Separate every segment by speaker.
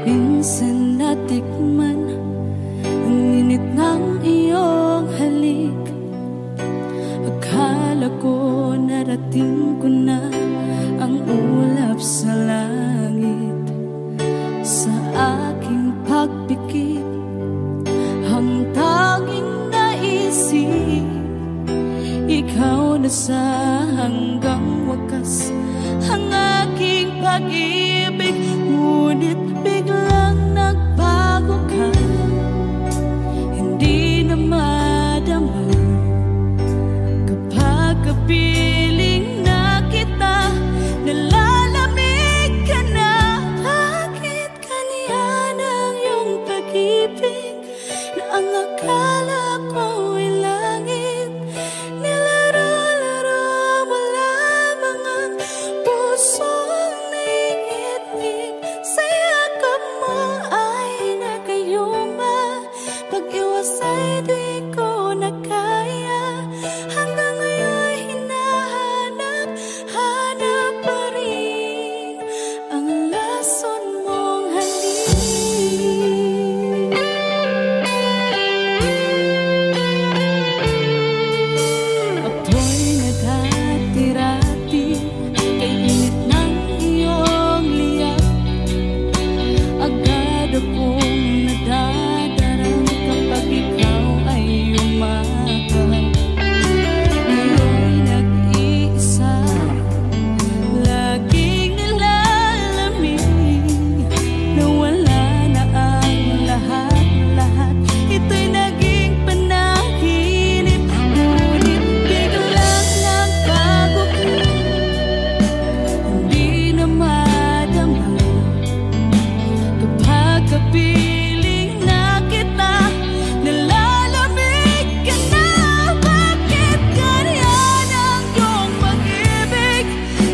Speaker 1: Minsan natikman ang init ng iyong halik. Akala ko narating ko na ang ulap sa langit. Sa aking pagpikit, ang tanging naisip, ikaw na sa hanggang wakas ang aking pag-ibig. Ngunit biglang nagbago ka, hindi na madama kapag kapiling na kita, nalalamig ka na. Bakit ganyan ang iyong pag-ibig na ang akala ko ay langit? Nilaro-laro mo lamang ang pusong naiinip. Sa yakap mo ay nagayuma, pag-iwas ay di ko na kaya. Hanggang ngayon hinahanap-hanap pa rin ang lason mong halik. Apoy naghatirati kay init ng iyong liyak. Agad akong nadadarang kapag ikaw ay umakap. Ngayon nag-iisa, laging nilalamig. Nawala na ang lahat-lahat, ito'y naging panaginip. Ngunit biglang nagbago ka, hindi na madama kapag kapiling na kita, nalalamig ka na. Bakit ganyan ang iyong pag-ibig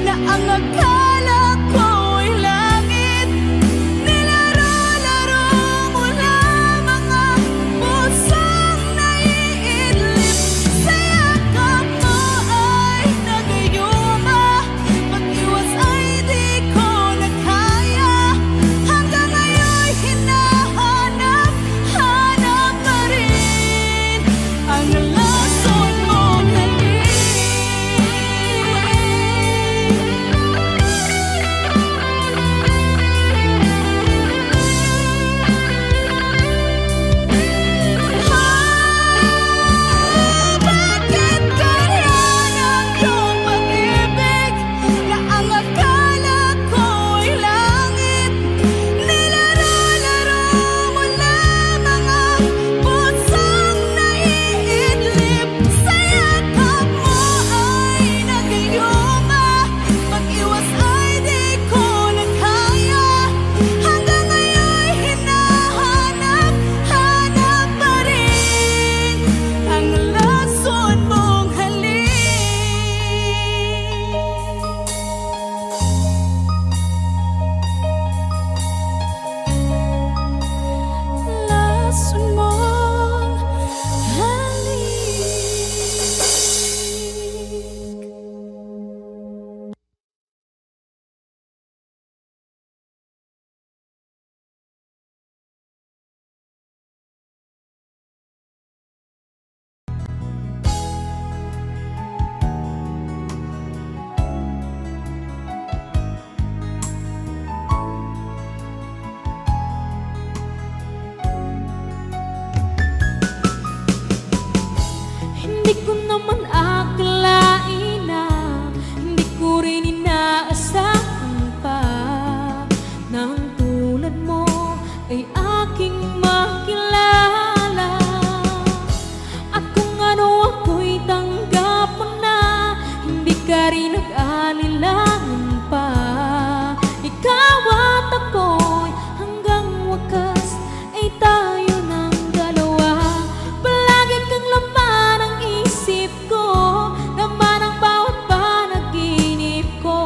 Speaker 1: na ang akala ko ay langit? Nilaro-laro mo lamang ang pusong naiidlip. Sa yakap mo ay nagayuma, pag-iwas ay di ko na kaya. Hanggang ngayon hinahanap-hanap pa rin ang lason mong halik. Bakit ganyan ang iyong pag-ibig na ang akala ko ay langit? Nilaro-laro mo lamang ang pusong naiidlip. Sa yakap mo ay nagayuma, pag-iwas ay di ko na kaya. Hanggang ngayon hinahanap-hanap pa rin ang lason mong halik. Lason mong halik. Hindi ko naman akalain na hindi ko rin inaasahan pa na ang tulad mo ay aking makilala. At kung ano ako'y tanggap mo na, hindi ka rin nag-alilangan pa. Ikaw at ako'y hanggang wakas ay tayo ng dalawa. Palagi kang laman ng isip ko, laman ng bawat panaginip ko.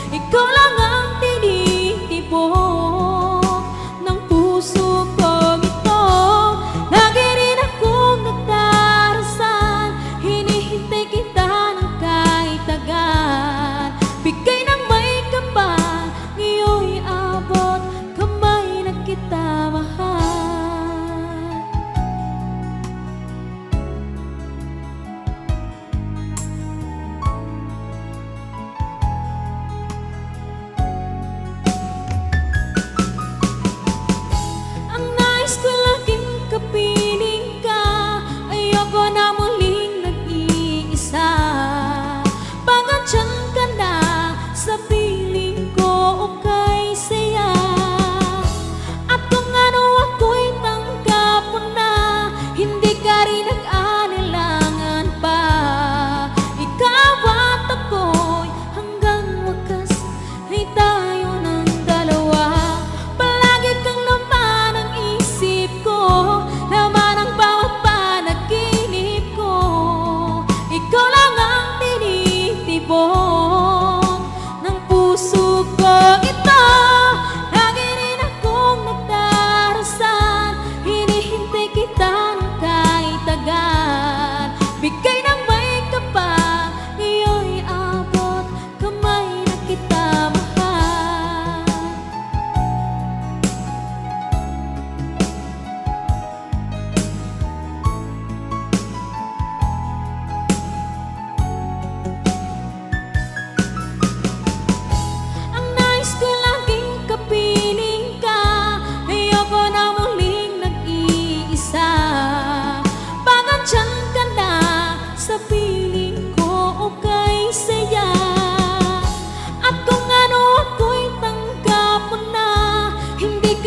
Speaker 1: Ikaw lang ang tinitibok ng puso ko.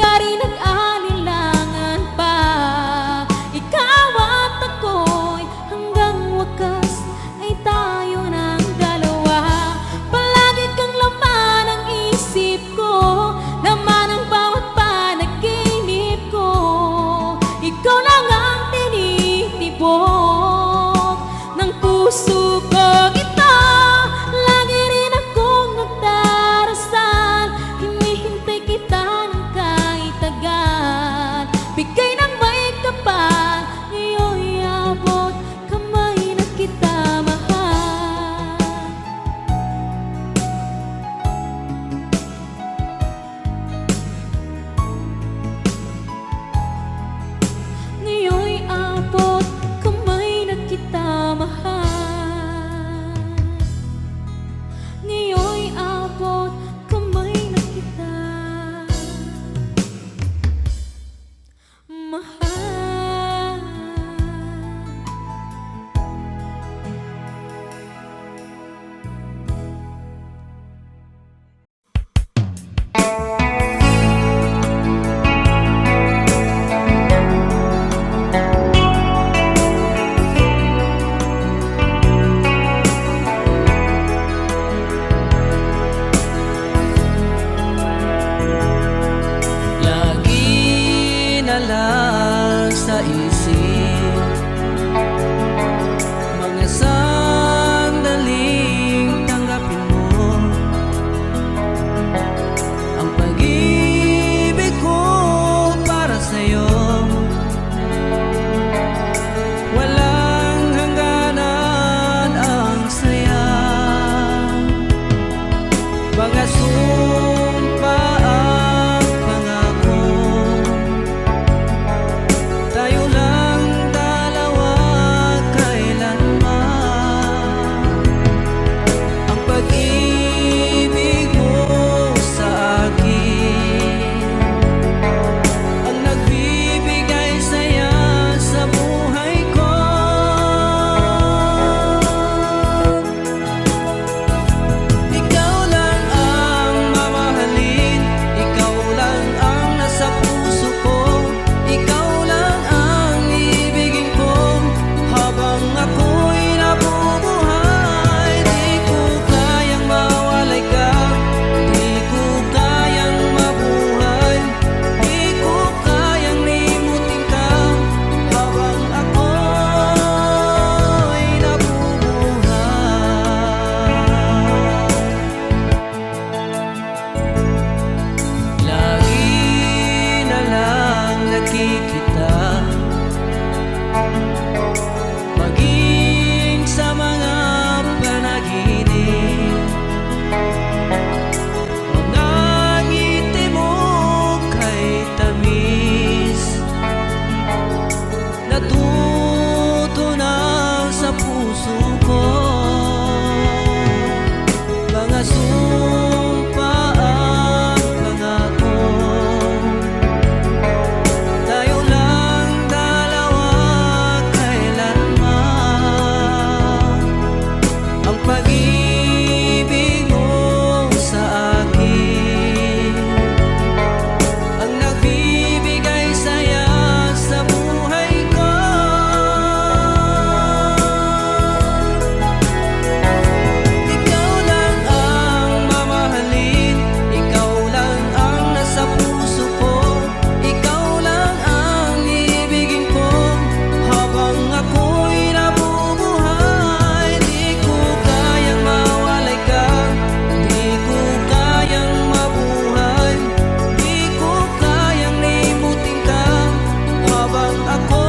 Speaker 1: ka rin nag-alinlangan pa. Ikaw at ako'y hanggang wakas ay tayo ng dalawa. Palagi kang laman ng isip ko, laman ng bawat panaginip ko. Ikaw lang ang tinitibok ng puso ko. Ito, lagi rin akong nagdarasal, hinihintay kita ng kahit tagal. Bigay ng may kapal, ngayon'y abot kamay na kita mahal. Ngayon'y abot kamay na kita mahal. Ngayon'y abot kamay na kita mahal.
Speaker 2: Lagi na lang sa isip mga sandaling tanggapin mo ang pag-ibig ko para sa'yo. Walang hangganan ang saya, mga sumpa at pangako. Tayo lang dalawa kailanman. Ang pag-ibig mo sa akin ang nagbibigay saya sa buhay ko. Ikaw lang ang mamahalin, ikaw lang ang nasa puso ko, ikaw lang ang ibigin ko habang ako'y nabubuhay. Di ko kayang mawalay ka, di ko kayang mabuhay, di ko kayang limutin ka habang ako'y nabubuhay. Lagi na lang nakikita, maging sa mga panaginip, mga ngiti mo kay tamis, natutunaw sa puso ko. Mga sumpa at pangako, tayo lang dalawa kailanman. Ang pag-ibig mo sa akin ang nagbibigay saya sa buhay ko. Ikaw lang ang mamahalin, ikaw lang ang nasa puso ko, ikaw lang ang ibigin ko habang ako'y nabubuhay. Di ko kayang mawalay ka, di ko kayang mabuhay, di ko kayang limutin ka habang ako'y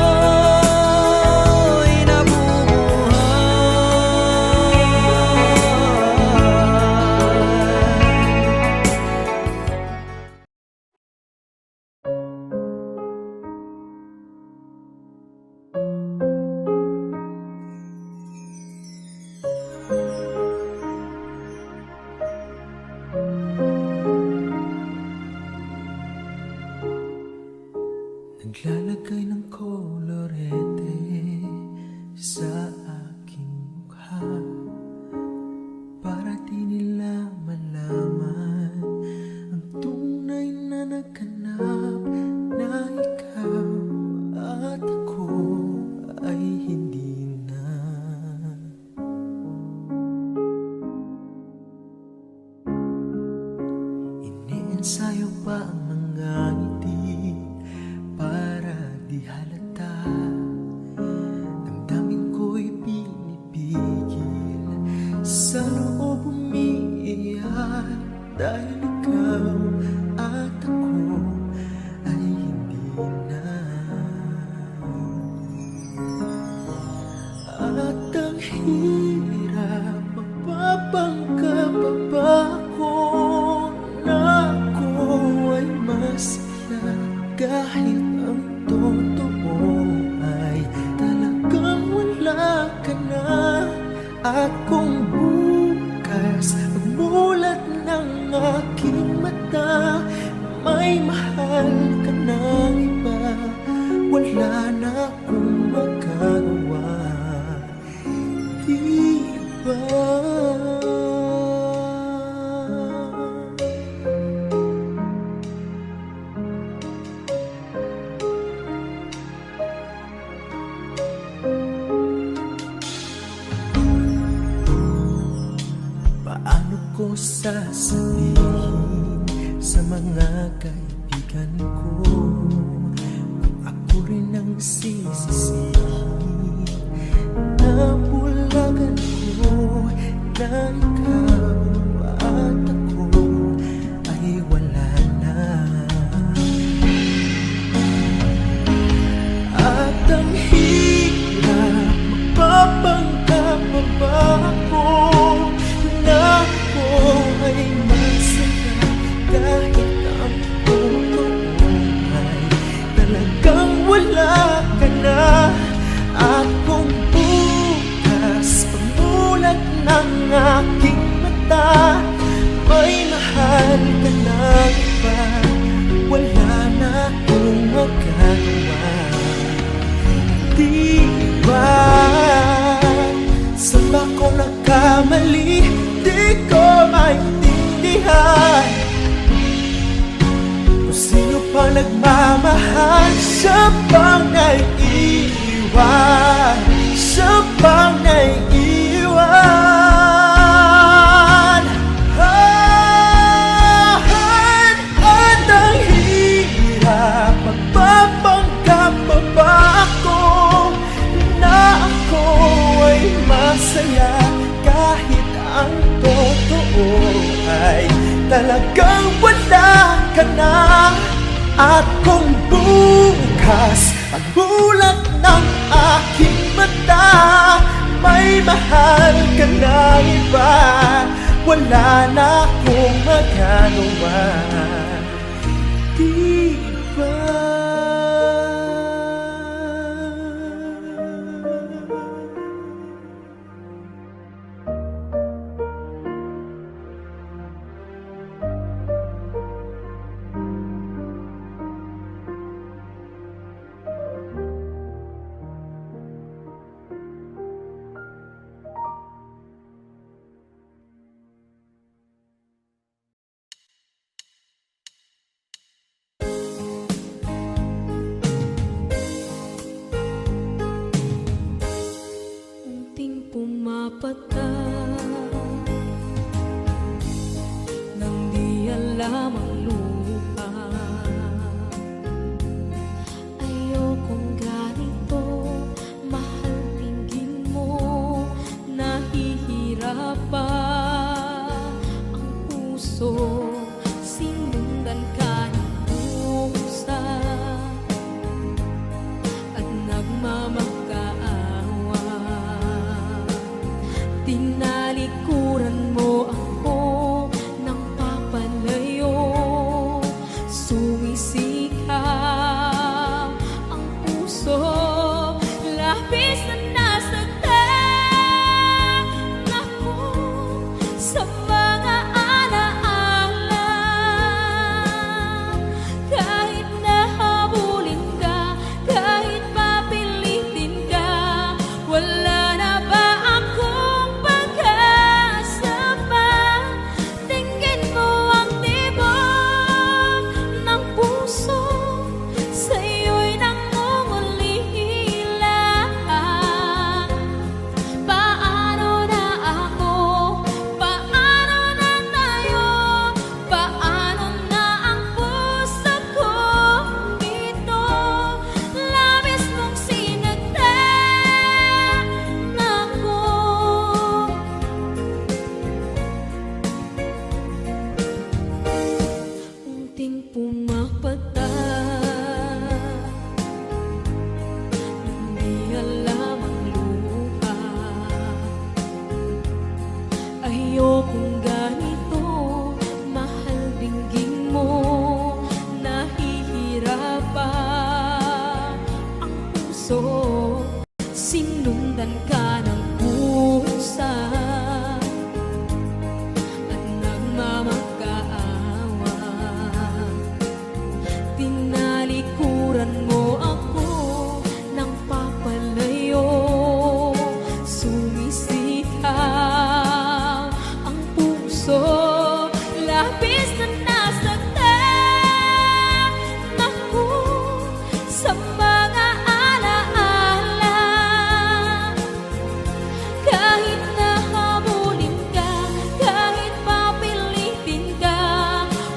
Speaker 2: naglalagay ng kolorete sa aking mukha para di nila malaman ang tunay na nagkanap. mga ngiti para di halata. Damdamin ko'y pinipigil, sa loob umiiyak dahil ikaw at ako ay hindi na. At ang hirap, mapapangka pa ba ako na ako ay masaya kahit ang totoo ay talagang wala ka na. At kung bukas magmulat ng aking mata, may mahal ka ng iba, wala na akong magagawa, di ba? Paano ko sasabihin sa mga kaibigan ko kung ako rin ang sisisihin? Nabulagan ko na ikaw at ako ay wala na. At ang hirap, mapapangka pa ba ako na ako ay masaya kahit ang totoo ay talagang wala ka na. At kung bukas pagmulat ng aking mata, may mahal ka na iba, wala na akong magagawa, di ba? Saan ba ako nagkamali? Di ko maintindihan kung sino pa nagmamahal. Siya bang naiiwan? Siya bang naiiwan? At ang hirap, magpapanggap pa ba ako na ako ay masaya kahit ang totoo ay talagang wala ka na. At kung bukas pagbulat ng aking mata, may mahal ka na iba, wala na akong magagawa, di ba?
Speaker 1: puso, sinundan ka ng pusa at nagmamakaawa. Tinalikuran mo ako ng papalayo, sumisigaw ang puso, labis na nasaktan ako sa mga alaala. Kahit nahabulin ka, kahit papilitin ka,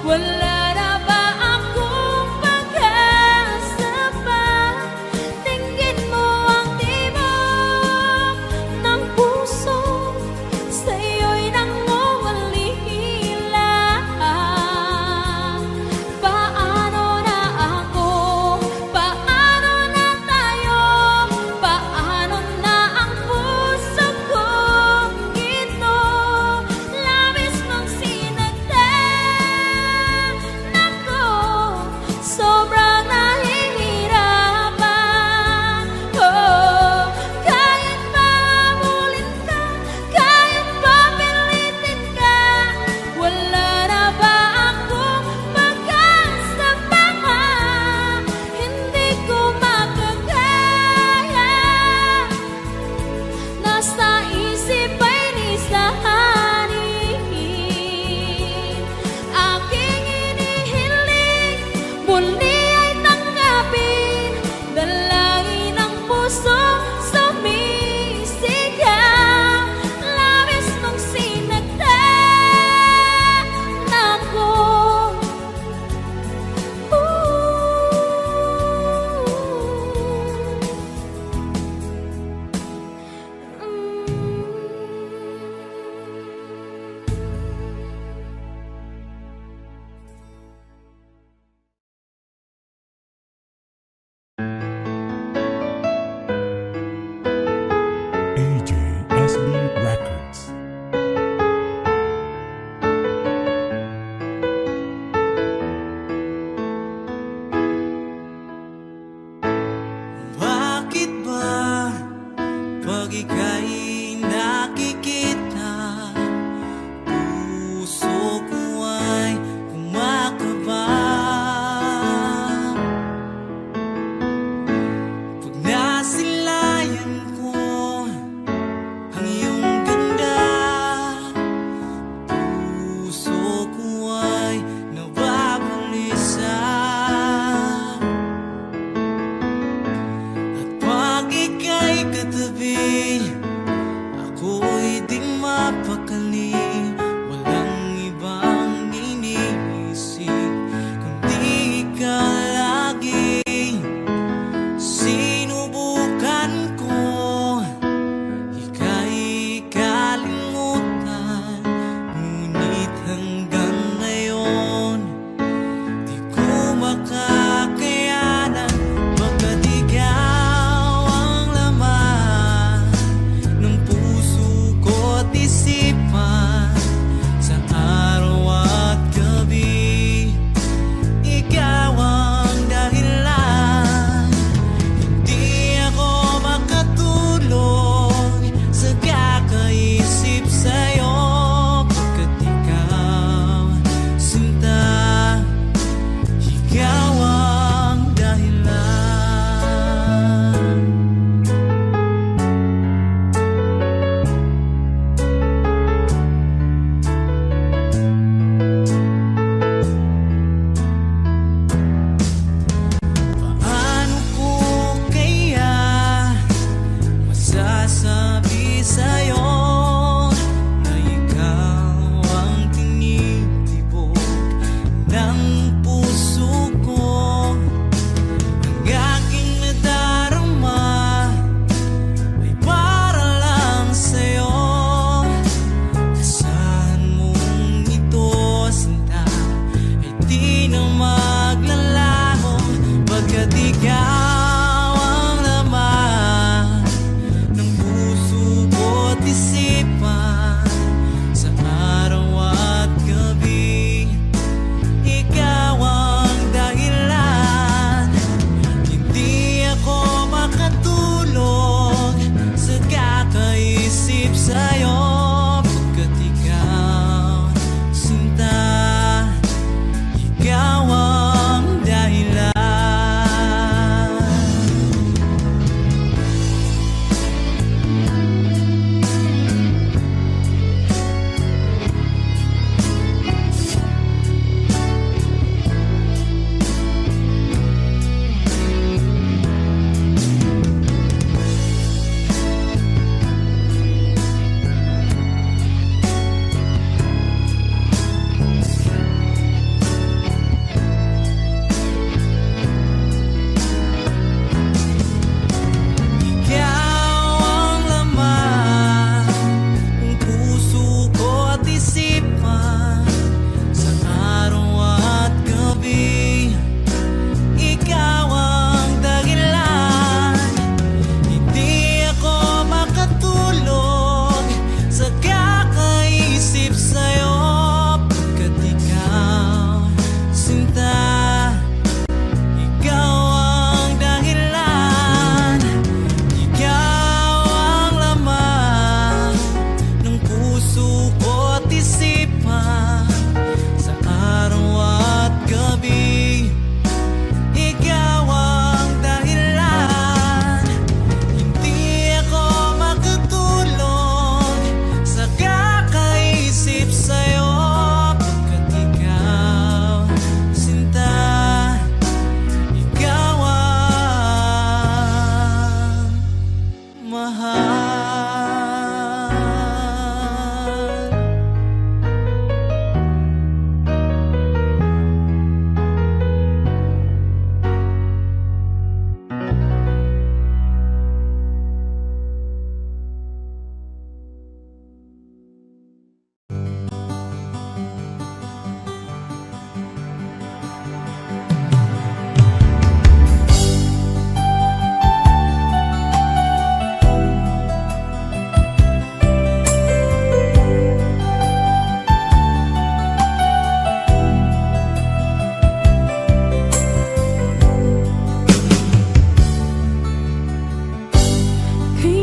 Speaker 1: wala na ba akong pag-asa pa? Tingin mo ang tibok ng puso, sa'yo'y nangungulila. Paano na ako? Paano na tayo? Paano na ang puso kong ito? Labis mong sinagdan ako, sobrang nahihirapan. Oh, kahit mahabulin ka, kahit papilitin ka, wala na ba akong pag-asa pa? Hindi ko makakaya, nasa isip ay lisanin. Aking inihiling, muli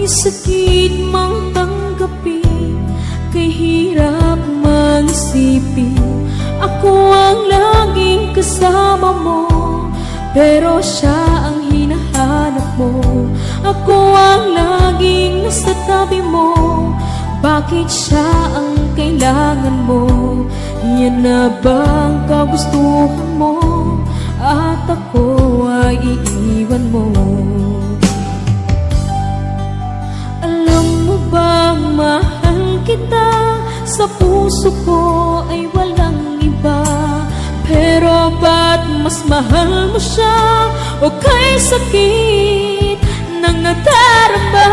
Speaker 1: sakit mang tanggapin, kay hirap mag-isipin. Ako ang laging kasama mo, pero siya ang hinahanap mo. Ako ang laging nasa tabi mo, bakit siya ang kailangan mo? Yan na bang kagustuhan mo? At ako ay iiwan mo. Alam mo bang mahal kita? Sa puso ko ay walang iba. Pero ba't mas mahal mo siya? O kay sakit ng nadarama?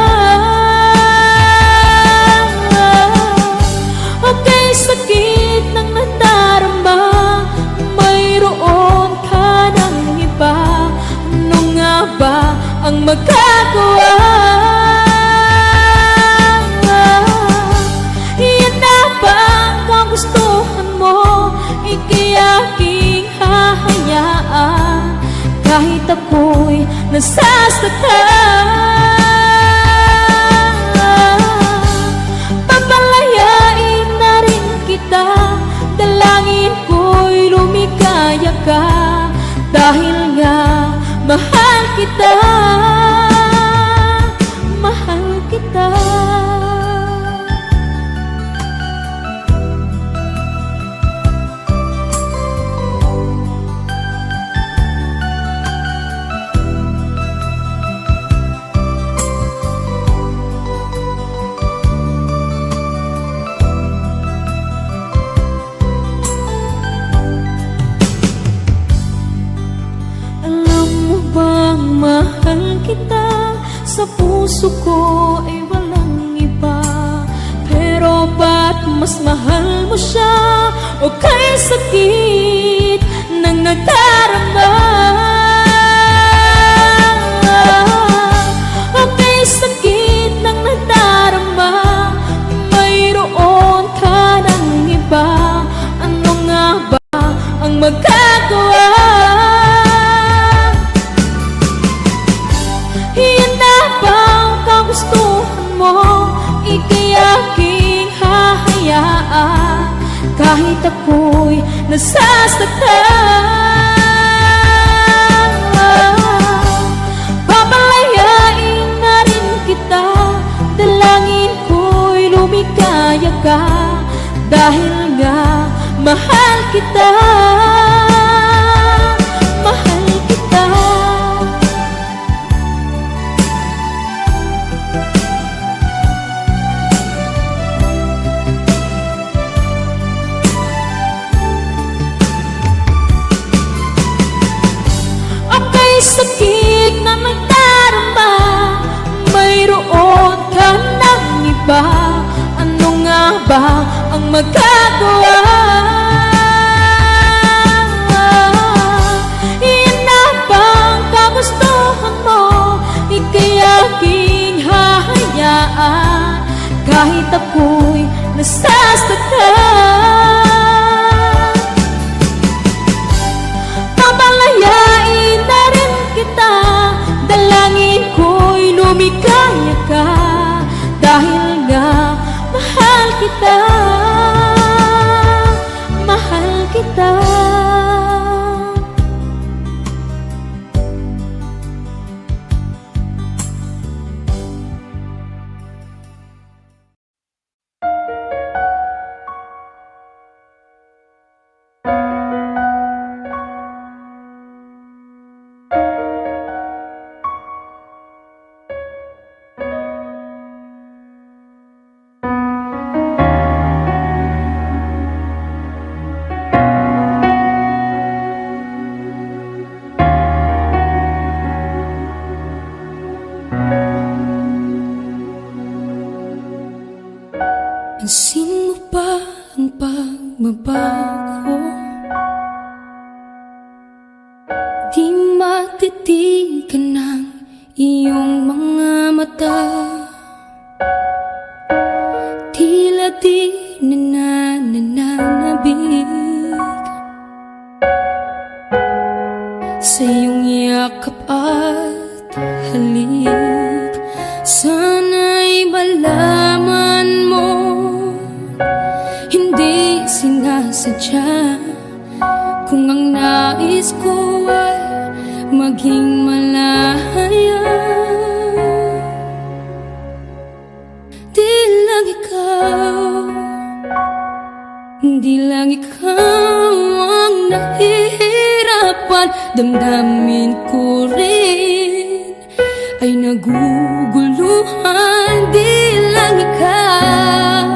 Speaker 1: O kay sakit ng nadarama, mayroon ka ng iba. Ano nga ba ang magagawa? Yan na ba ang kagustuhan mo? Ika'y aking hahayaan, kahit ako'y nasasaktan. Papalayain na rin kita, dalangin ko'y lumikaya ka, dahil nga mahal kita, mahal kita. Mahal kita, sa puso ko ay walang iba. Pero ba't mas mahal mo siya? O kay sakit ng nadarama? O kay sakit ng nadarama, mayroon ka ng iba. Ano nga ba ang magagawa? Gustuhan mo, ika'y aking hahayaan, kahit ako'y nasasaktan. Papalayain na rin kita, dalangin ko'y lumikaya ka, dahil nga mahal kita, mahal kita. Sakit na nagdarama, mayroon ka ng iba. Ano nga ba ang magagawa? Iyan na bang kagustuhan mo? Ika'y aking hahayaan, kahit ako'y nasasaktan. Papalayain na rin kita, dalangin ko'y lumikaya ka, dahil nga mahal kita, mahal kita. Pansin mo ba ang pagbabago? Di matitigan ng iyong mga mata, tila di nananabig sa iyong yakap at halik. Sana malaman mo, hindi sinasadya. Kung ang nais ko ay maging malaya, di lang ikaw, di lang ikaw ang nahihirapan. Damdamin ko rin ay naguguluhan. Di lang ikaw,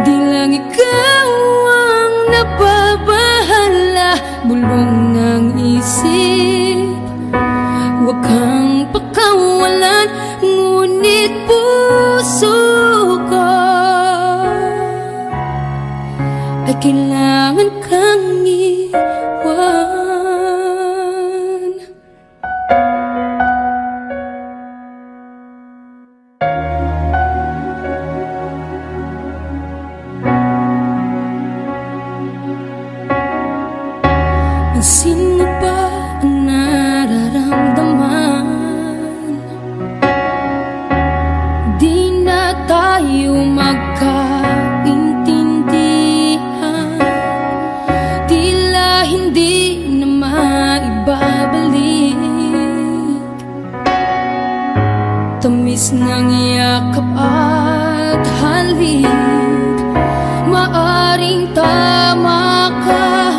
Speaker 1: di lang ikaw ang nababahala. Bulong ng isip, huwag kang pakawalan, ngunit puso ko ay kailangan kang iwan. Sino ba ang nararamdaman? Di na tayo magkaintindihan, tila hindi na maibabalik. Tamis ng yakap at halik, maaring tama ka.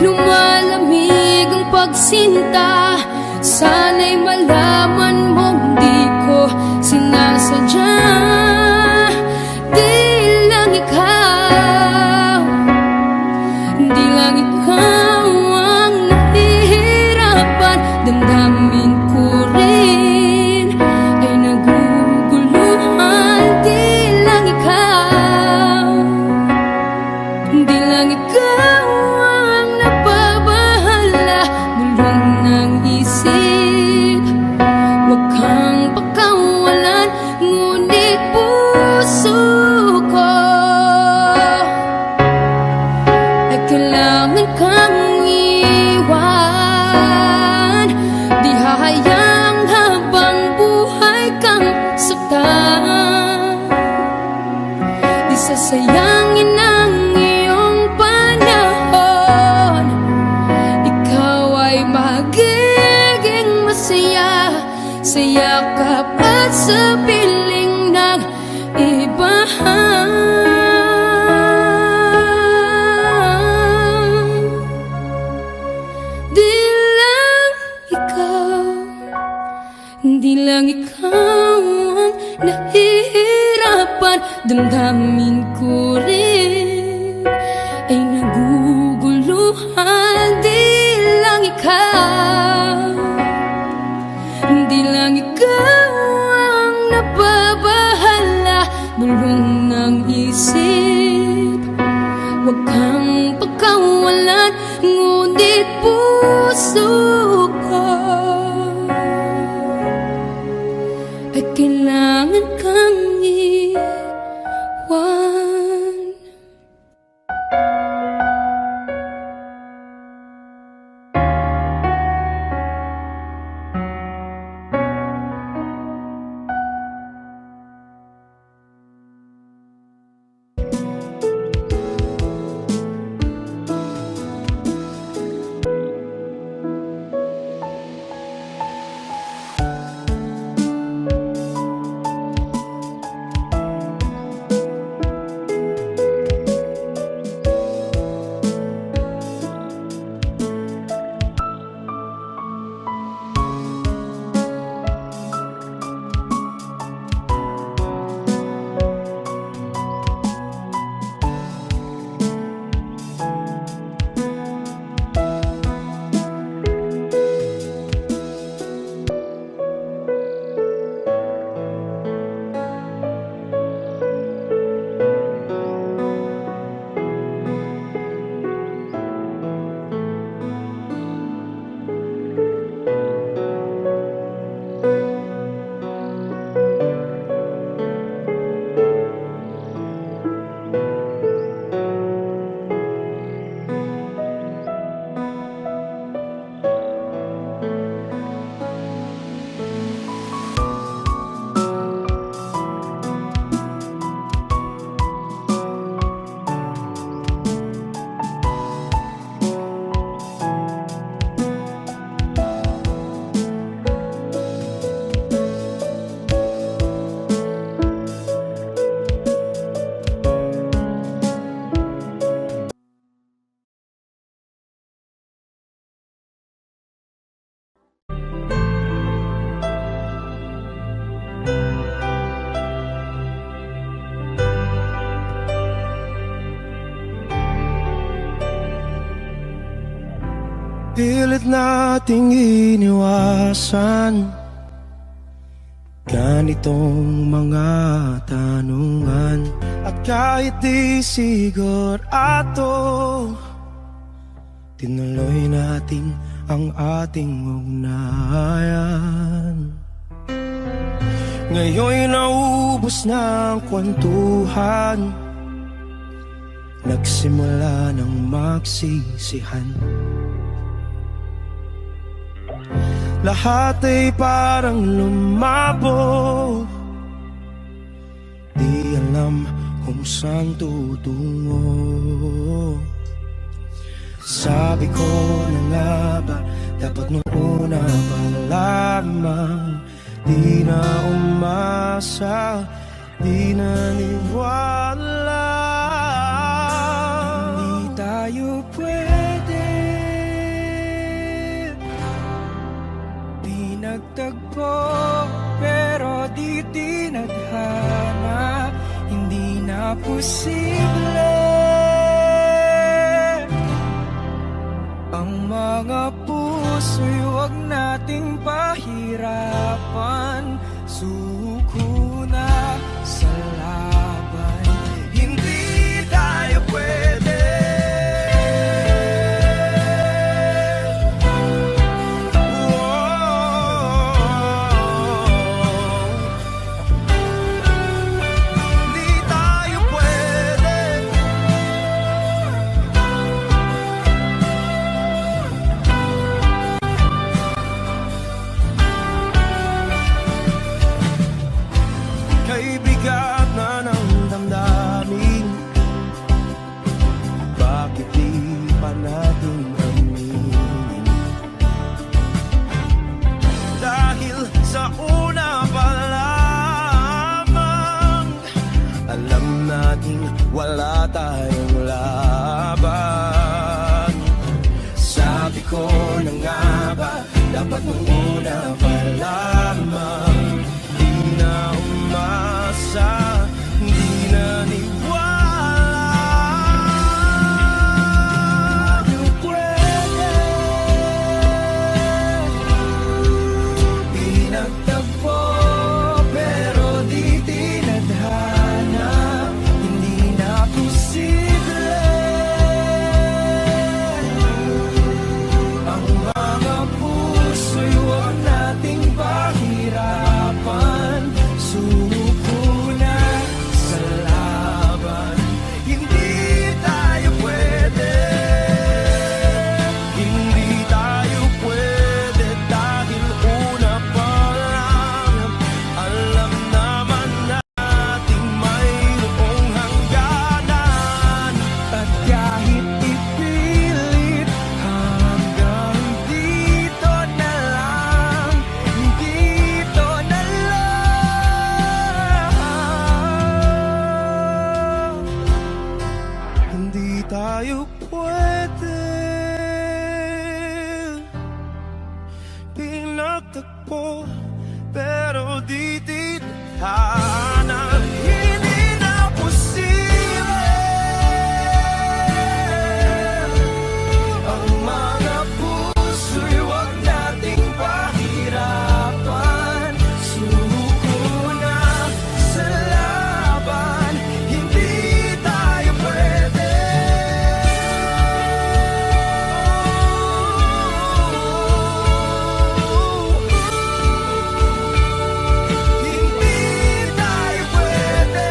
Speaker 1: Lumalamig ang pagsinta, sana'y malaman mong di ko sinasadya. Di lang ikaw, di lang ikaw ang nahihirapan. Damdamin ko rin ay naguguluhan. Di lang ikaw, di lang ikaw kailangan kang iwan. Di hahayang habang buhay kang saktan. Di sasayangin ang iyong panahon. Ikaw ay magiging masaya sa yakap at sa piling ng iba. Di lang ikaw ang nahihirapan. Damdamin ko rin ay naguguluhan. Di lang ikaw, di lang ikaw ang nababahala. Bulong ng isip, huwag kang pagkawalan, ngunit puso ko ay kailangan kang iwan.
Speaker 2: pilit nating iniwasan ganitong mga tanungan. At kahit di sigurado, tinuloy natin ang ating ugnayan. Ngayon'y naubos na ang kwentuhan, nagsimula ng magsisihan. Lahat ay parang lumabo, di alam kung saan tutungo. Sabi ko na nga ba, dapat nung una pa lamang, di na umasa, di naniwala. Hindi tayo pwede, di nagtagpo, pero di tinadhana. Hindi na posible ang mga puso'y huwag nating pahirapan. Suko na sa laban, hindi tayo pwede. Hindi tayo pwede. Kay bigat na ng damdamin, bakit di pa natin aminin? Dahil sa una pa lamang, alam natin wala tayong laban. Sabi ko na nga ba, dapat nung una pa lamang, di na umasa, di naniwala. Di pwede, pinagtagpo, pero di tinadhana. Hindi na posible ang mga puso'y huwag nating pahirapan. Suko na sa laban, hindi tayo pwede. Hindi tayo pwede dahil una pa lang, alam naman nating mayroong hangganan. At kahit ipilit, hanggang dito na lang, dito na lang. Hindi tayo pwede, pinagtagpo, pero di tinadhana. Hindi na posible ang mga puso'y huwag nating pahirapan. Suko na sa laban, hindi tayo pwede. Hindi tayo pwede.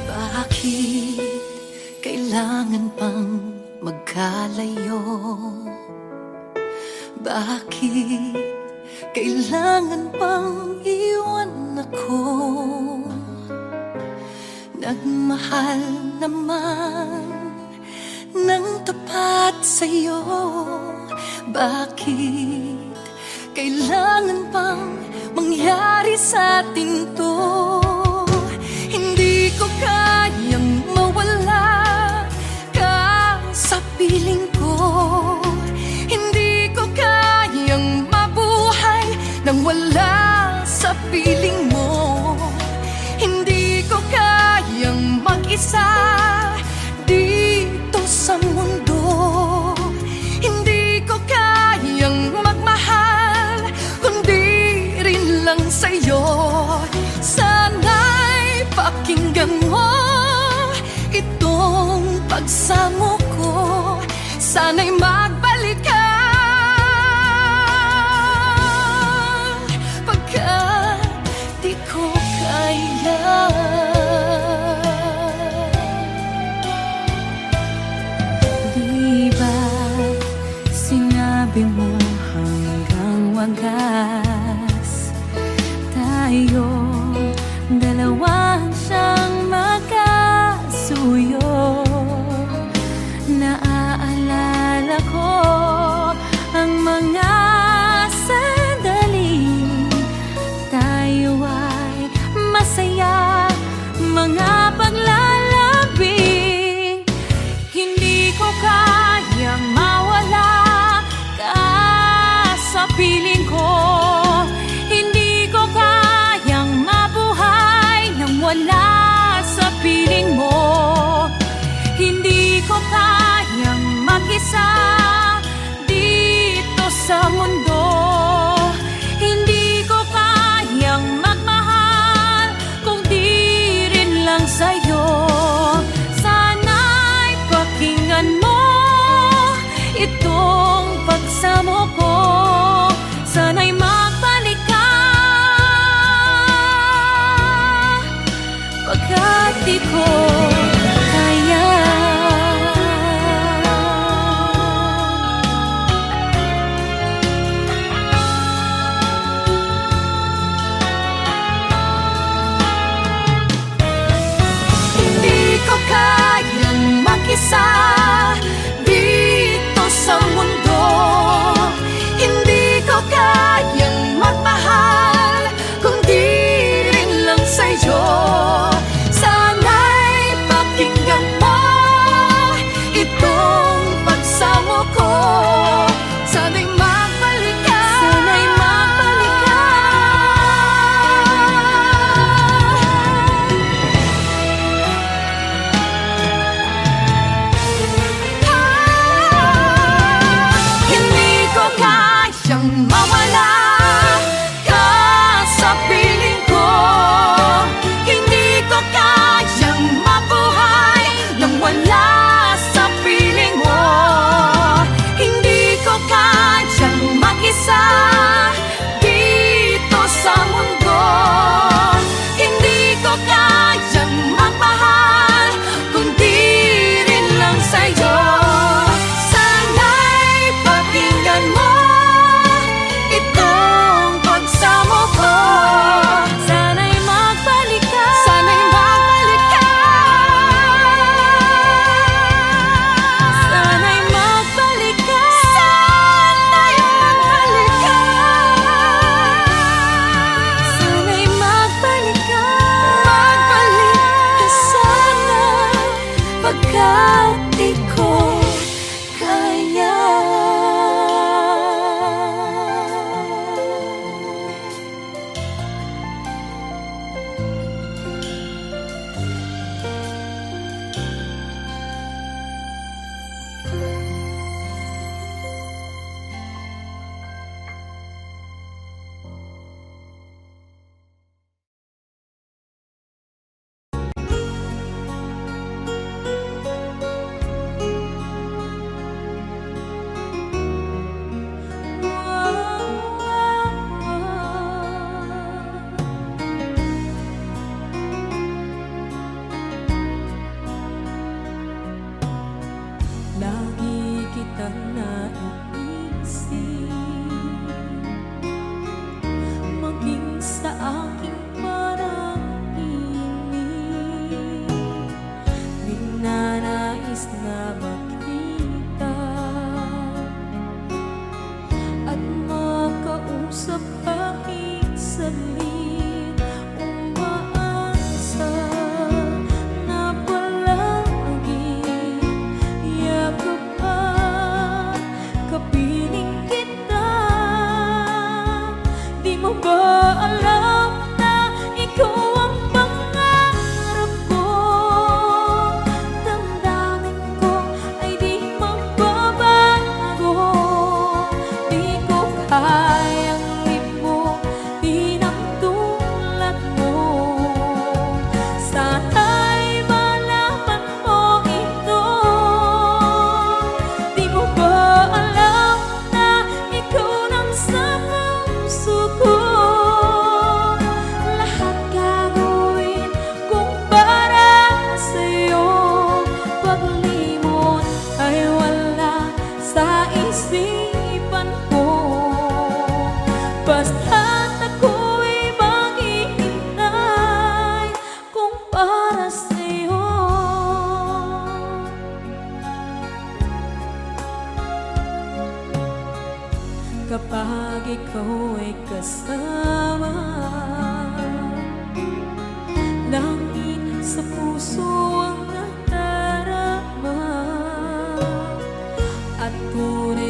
Speaker 1: Bakit kailangan pang magkalayo? Bakit kailangan pang iwan ako? Nagmahal naman ng tapat sa'yo. Bakit kailangan pang mangyari sa atin to? Hindi ko kayang mawala ka sa piling ko. Hindi ko kayang mabuhay nang wala sa piling mo. Hindi ko kayang mag-isa dito sa mundo. Hindi ko kayang magmahal kundi rin lang sa'yo. Sana'y pakinggan mo itong pagsamo ko. Sana'y magbalik ka pagkat di ko kaya. Di ba sinabi mo hanggang wagas tayo dalawa siyang magkasuyo? Naaalala ko ang mga sandali tayo ay masaya, mga paglalambing. Hindi ko kayang mawala ka sa piling ko. Hindi ko kayang mabuhay nang wala sa piling mo. Hindi ko kayang mag-isa dito sa mundo. Hindi ko kayang magmahal kung di rin lang sa'yo. Sana'y pakinggan mo itong pagsamo ko. Sana'y magbalik ka pagkat di ko kaya. Hindi ko kayang mag-isa dito sa mundo. Hindi ko kayang magmahal kundi rin lang sa'yo. Sana'y pakinggan mo itong pagsamo ko. Sana'y magbalik ka. Sana'y magbalik ka. Hindi ko kayang mawala ka sa piling ko. Hindi ko kayang mabuhay nang wala sa piling mo. Hindi ko kayang mag-isa dito sa mundo. Hindi ko kayang magmahal kundi rin lang sa'yo. Sana'y pakinggan mo itong pagsamo ko. Sana'y magbalik ka. Sana'y magbalik ka. Sana'y magbalik ka. Sana'y magbalik ka. Sana'y magbalik ka. Magbalik ka sana pagkat di ko kaya. Lagi kitang naiisip, maging sa aking parang inig. Ninanais na makita at makausap kahit saglit. Umaasa na palagi yakap kapiling kita. Di mo ba alam na ikaw ang pangarap ko? Damdamin ko ay di magbabago. Di ko kayang limutin ang tulad mo. Sana'y malaman mo ito. Di mo ba alam na ikaw lang sa puso ko? Lahat gagawin kung para sa'yo. Paglimot ay wala sa isipan ko. Basta't ako'y maghihintay kung para sa'yo. Kapag ikaw ay kasama, langit sa puso ang nadarama. At tunay